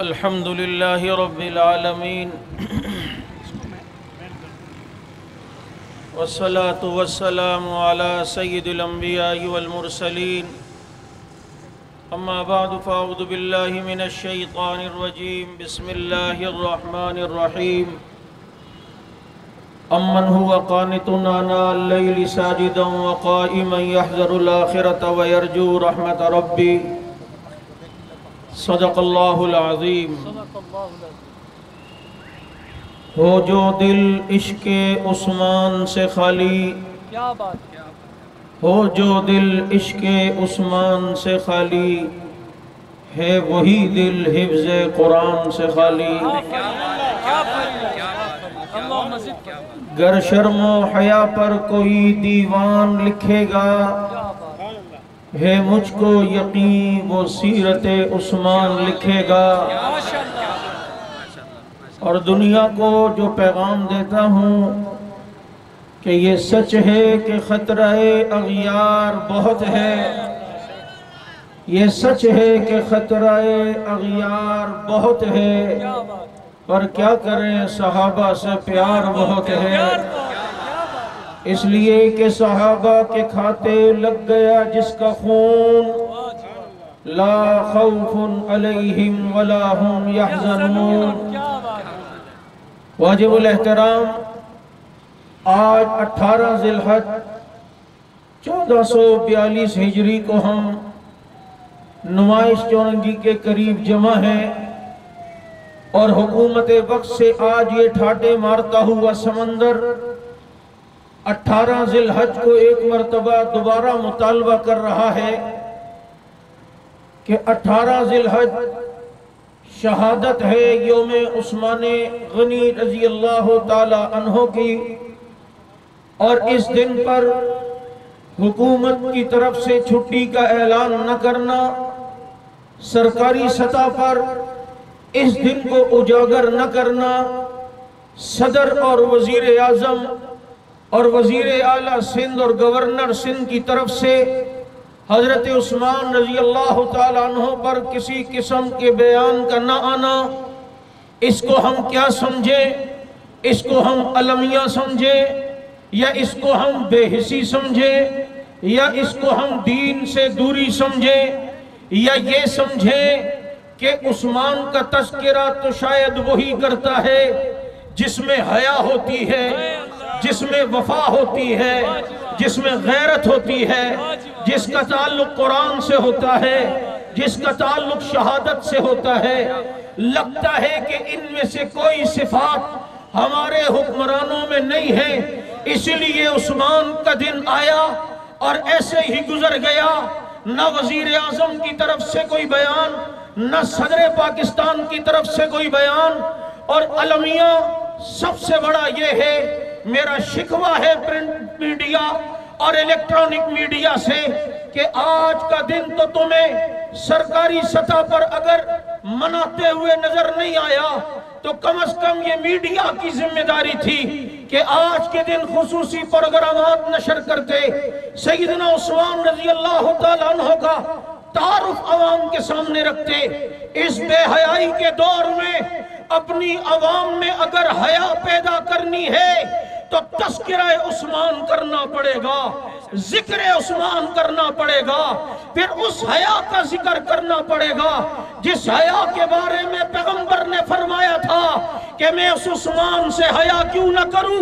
الحمد لله رب العالمين والصلاة والسلام على سيد الأنبياء والمرسلين أما بعد فأعوذ بالله من الشيطان الرجيم بسم الله الرحمن الرحيم أمن هو قانت آناء الليل ساجدا وقائما يحذر الآخرة ويرجو رحمة ربي صدق اللہ العظیم۔ ہو جو دل عشق عثمان سے خالی، ہو جو دل عشق عثمان سے خالی، ہے وہی دل حفظ قرآن سے خالی۔ گر شرم و حیا پر کوئی دیوان لکھے گا، ہے مجھ کو یقین وہ سیرت عثمان لکھے گا۔ اور دنیا کو جو پیغام دیتا ہوں کہ یہ سچ ہے کہ خطرہ اغیار بہت ہے، یہ سچ ہے کہ خطرہ اغیار بہت ہے، پر کیا کریں صحابہ سے پیار بہت ہے۔ اس لیے کہ صحابہ کے کھاتے لگ گیا جس کا خون، لا خوف علیہم ولا ہم یحزنون۔ واجب الاحترام، آج 18 ذی الحج 1442 ہجری کو ہم نمائش چورنگی کے قریب جمع ہیں، اور حکومت وقت سے آج یہ ٹھاٹے مارتا ہوا سمندر 18 ذی الحج کو ایک مرتبہ دوبارہ مطالبہ کر رہا ہے کہ 18 ذی الحج شہادت ہے یوم عثمان غنی رضی اللہ تعالی عنہ کی، اور اس دن پر حکومت کی طرف سے چھٹی کا اعلان نہ کرنا، سرکاری سطح پر اس دن کو اجاگر نہ کرنا، صدر اور وزیر اعظم اور وزیر اعلیٰ سندھ اور گورنر سندھ کی طرف سے حضرت عثمان رضی اللہ تعالیٰ عنہ پر کسی قسم کے بیان کا نہ آنا، اس کو ہم کیا سمجھیں؟ اس کو ہم المیہ سمجھیں، یا اس کو ہم بے حسی سمجھیں، یا اس کو ہم دین سے دوری سمجھیں، یا یہ سمجھیں کہ عثمان کا تذکرہ تو شاید وہی کرتا ہے جس میں حیا ہوتی ہے، جس میں وفا ہوتی ہے، جس میں غیرت ہوتی ہے، جس کا تعلق قرآن سے ہوتا ہے، جس کا تعلق شہادت سے ہوتا ہے۔ لگتا ہے کہ ان میں سے کوئی صفات ہمارے حکمرانوں میں نہیں ہے، اس لیے عثمان کا دن آیا اور ایسے ہی گزر گیا، نہ وزیر اعظم کی طرف سے کوئی بیان، نہ صدر پاکستان کی طرف سے کوئی بیان۔ اور المیہ سب سے بڑا یہ ہے، میرا شکوہ ہے پرنٹ میڈیا اور الیکٹرانک میڈیا سے، کہ آج کا دن تو تمہیں سرکاری سطح پر اگر مناتے ہوئے نظر نہیں آیا تو کم از کم یہ میڈیا کی ذمہ داری تھی کہ آج کے دن خصوصی پروگرامات نشر کرتے، سیدنا عثمان رضی اللہ تعالیٰ عنہ کا تعارف عوام کے سامنے رکھتے۔ اس بے حیائی کے دور میں اپنی عوام میں اگر حیا پیدا کرنی ہے تو تذکرہ عثمان کرنا پڑے گا، ذکر عثمان کرنا پڑے گا، پھر اس حیا کا ذکر کرنا پڑے گا جس حیا کے بارے میں پیغمبر نے فرمایا تھا کہ میں اس عثمان سے حیا کیوں نہ کروں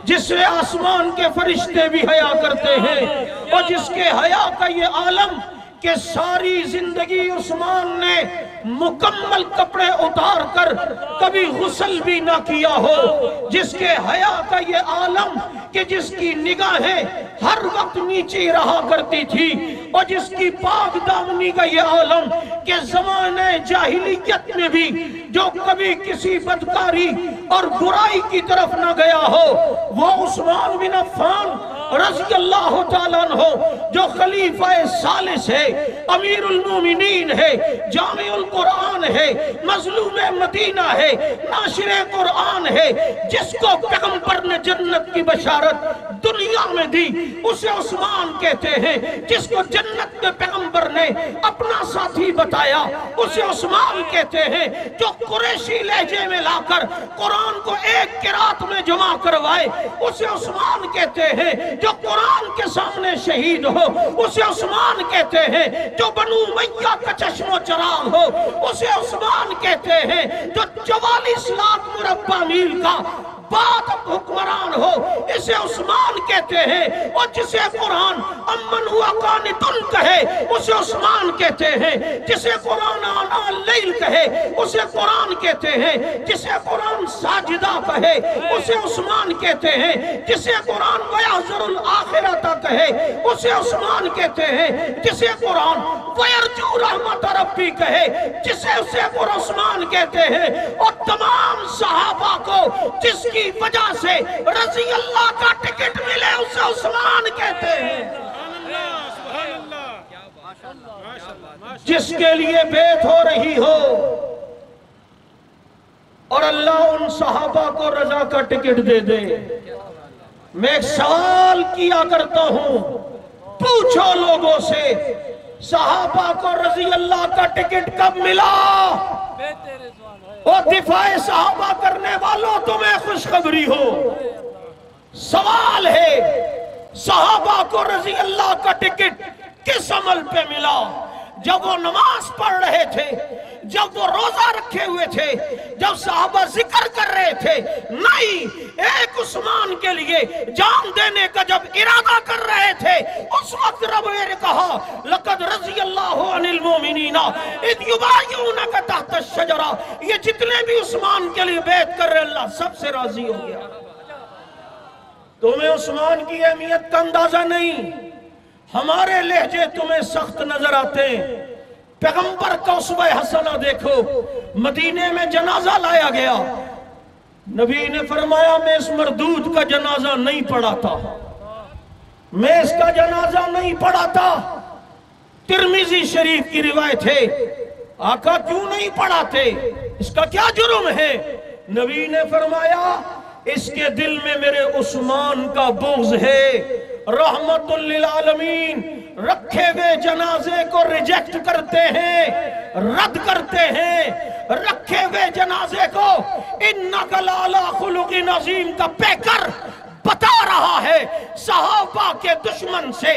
جس سے آسمان کے فرشتے بھی حیا کرتے ہیں، اور جس کے حیا کا یہ عالم کہ ساری زندگی عثمان نے مکمل کپڑے اتار کر کبھی غسل بھی نہ کیا ہو، جس کے حیا کا یہ عالم کہ جس کی نگاہیں ہر وقت نیچے رہا کرتی تھی، اور جس کی پاک دامنی کا یہ عالم کہ زمانہ جاہلیت میں بھی جو کبھی کسی بدکاری اور برائی کی طرف نہ گیا ہو، وہ عثمان بن عفان رضی اللہ تعالیٰ عنہ جو خلیفہ ثالث ہے، امیر المومنین ہے، جامع القرآن ہے، مظلوم مدینہ ہے، ناشر قرآن ہے، جس کو پیغمبر نے جنت کی بشارت دنیا میں دی اسے عثمان کہتے ہیں، جس کو جنت میں پیغمبر نے اپنا ساتھی بتایا اسے عثمان کہتے ہیں، جو قریشی لہجے میں لا کر قرآن کو ایک قرات میں جمع کروائے اسے عثمان کہتے ہیں، جو قرآن کے سامنے شہید ہو اسے عثمان کہتے ہیں، جو بنو امیہ کا چشم و چراغ ہو اسے عثمان کہتے ہیں، جو 44 لاکھ مربع میل کا بات حکمران ہو اسے عثمان کہتے ہیں، اور جسے قرآن امن ہوا قانتن کہے اسے عثمان کہتے ہیں، جسے قرآن آنا اللیل کہے اسے قرآن کہتے ہیں، جسے قرآن ساجدہ کہے اسے عثمان کہتے ہیں، جسے قرآن وَيَحْذَرُ الْآخِرَةَ کہے اسے عثمان کہتے ہیں، جسے قرآن وَيَرْجُو رَحْمَتَ رَبِّ کہے اسے عثمان کہتے ہیں، اور تمام صحابہ کو جس کی وجہ سے رضی اللہ کا ٹکٹ ملے اسے عثمان کہتے ہیں، جس کے لیے بیعت ہو رہی ہو اور اللہ ان صحابہ کو رضا کا ٹکٹ دے دے۔ میں ایک سوال کیا کرتا ہوں، پوچھو لوگوں سے صحابہ کو رضی اللہ کا ٹکٹ کب ملا؟ اور دفاع صحابہ کرنے والوں تمہیں خوشخبری ہو، سوال ہے صحابہ کو رضی اللہ کا ٹکٹ کس عمل پہ ملا؟ جب وہ نماز پڑھ رہے تھے، جب وہ روزہ رکھے ہوئے تھے، جب صحابہ ذکر کر رہے تھے؟ نہیں، ایک عثمان کے لیے جان دینے کا جب ارادہ کر رہے تھے اس وقت رب نے کہا لَقَدْ رَضِيَ اللَّهُ عَنِ الْمُؤْمِنِينَ إِذْ يُبَايِعُونَكَ تَحْتَ الشَّجَرَةِ، یہ جتنے بھی عثمان کے لیے بیعت کر رہے اللہ سب سے راضی ہو گیا۔ تمہیں عثمان کی اہمیت کا اندازہ نہیں، ہمارے لہجے تمہیں سخت نظر آتے ہیں۔ پیغمبر کا اسوہ حسنہ دیکھو، مدینے میں جنازہ لایا گیا، نبی نے فرمایا میں اس مردود کا جنازہ نہیں پڑھاتا، میں اس کا جنازہ نہیں پڑھاتا۔ ترمذی شریف کی روایت ہے، آقا کیوں نہیں پڑھاتے، اس کا کیا جرم ہے؟ نبی نے فرمایا اس کے دل میں میرے عثمان کا بغض ہے، رحمت للعالمین، رکھے ہوئے جنازے کو ریجیکٹ کرتے ہیں، رد کرتے ہیں، رکھے ہوئے جنازے کو اِنَّكَ لَعَلَىٰ خُلُقٍ عَظِيمٍ کا پیکر بتا رہا ہے۔ صحابہ کے دشمن سے،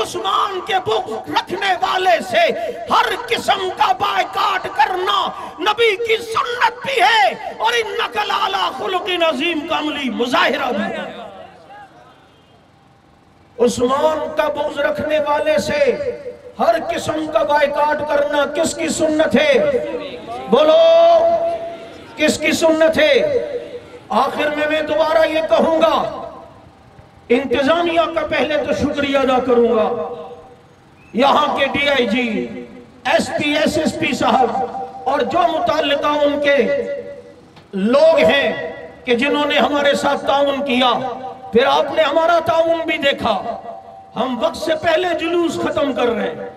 عثمان کے بغض رکھنے والے سے ہر قسم کا بائیکاٹ کرنا نبی کی سنت بھی ہے، اور اِنَّكَ لَعَلَىٰ خُلُقٍ عَظِيمٍ کا عملی مظاہرہ بھی ہے۔ عثمان کا بغض رکھنے والے سے ہر قسم کا بائیکاٹ کرنا کس کی سنت ہے؟ بولو کس کی سنت ہے؟ آخر میں دوبارہ یہ کہوں گا، انتظامیہ کا پہلے تو شکریہ ادا کروں گا، یہاں کے D I G, S P, S S P صاحب اور جو متعلقہ ان کے لوگ ہیں کہ جنہوں نے ہمارے ساتھ تعاون کیا۔ پھر آپ نے ہمارا تعاون بھی دیکھا، ہم وقت سے پہلے جلوس ختم کر رہے ہیں،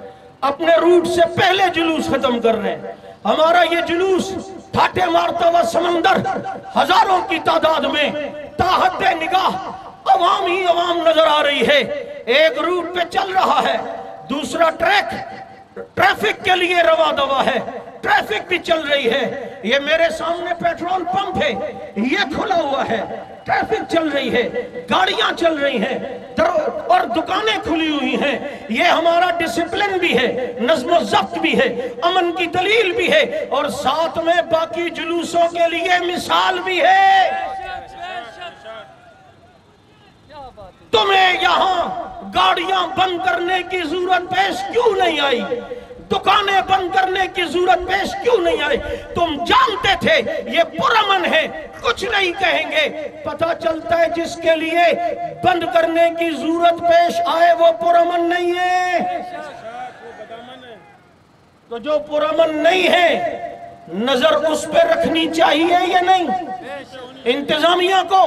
اپنے روٹ سے پہلے جلوس ختم کر رہے ہیں۔ ہمارا یہ جلوس ٹھاٹے مارتا ہوا سمندر ہزاروں کی تعداد میں تاحد نگاہ عوام ہی عوام نظر آ رہی ہے، ایک روٹ پہ چل رہا ہے، دوسرا ٹریفک کے لیے روا دوا ہے، ٹریفک بھی چل رہی ہے۔ یہ میرے سامنے پیٹرول پمپ ہے، یہ کھلا ہوا ہے، ٹریفک چل رہی ہے، گاڑیاں چل رہی ہیں اور دکانیں کھلی ہوئی ہیں۔ یہ ہمارا ڈسپلن بھی ہے، نظم و ضبط بھی ہے، امن کی دلیل بھی ہے، اور ساتھ میں باقی جلوسوں کے لیے مثال بھی ہے۔ تمہیں یہاں گاڑیاں بند کرنے کی ضرورت پیش کیوں نہیں آئی؟ دکانیں بند کرنے کی ضرورت پیش کیوں نہیں آئی؟ تم جانتے تھے یہ پرامن ہے، کچھ نہیں کہیں گے۔ پتہ چلتا ہے جس کے لیے بند کرنے کی ضرورت پیش آئے وہ پرامن نہیں ہے۔ تو جو پرامن نہیں ہے نظر اس پہ رکھنی چاہیے یا نہیں؟ انتظامیہ کو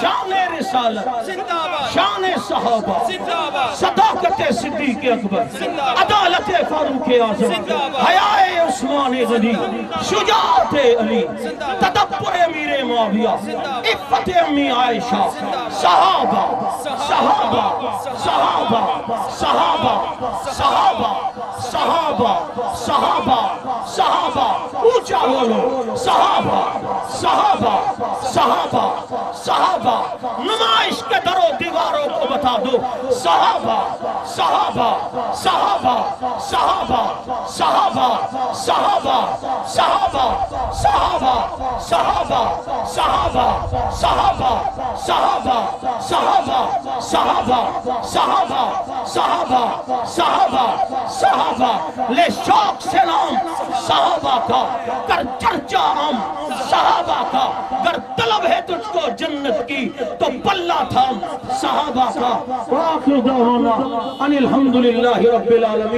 شان رسالت، شان صحابہ، صداقت صدیق اکبر، عدالت فاروق اعظم، حیاء عثمان غنی، شجاعت علی، تدبر امیر معاویہ، عفت امی عائشہ، صحابہ صحابہ صحابہ صحابہ صحابہ صحابہ صحابہ صحابہ اونچا بولو، صحابہ صحابہ صحابہ صحابہ، نمائش کے در و دیواروں کو بتا دو، صحابہ صحابہ صحابہ صحابہ صحابہ صحابہ صحابہ صحابہ صحابہ صحابہ صحابہ صحابہ صحابہ صحابہ صحابہ صحابہ صحابہ صحابہ، لے شوق سے نام صحابہ کا، کر چرچا ہم صحابہ کا، گر طلب ہے تجھ کو جنت کی تو پلہ تھام صحابہ کا۔ وآخر دعوانا ان الحمدللہ رب العالمین۔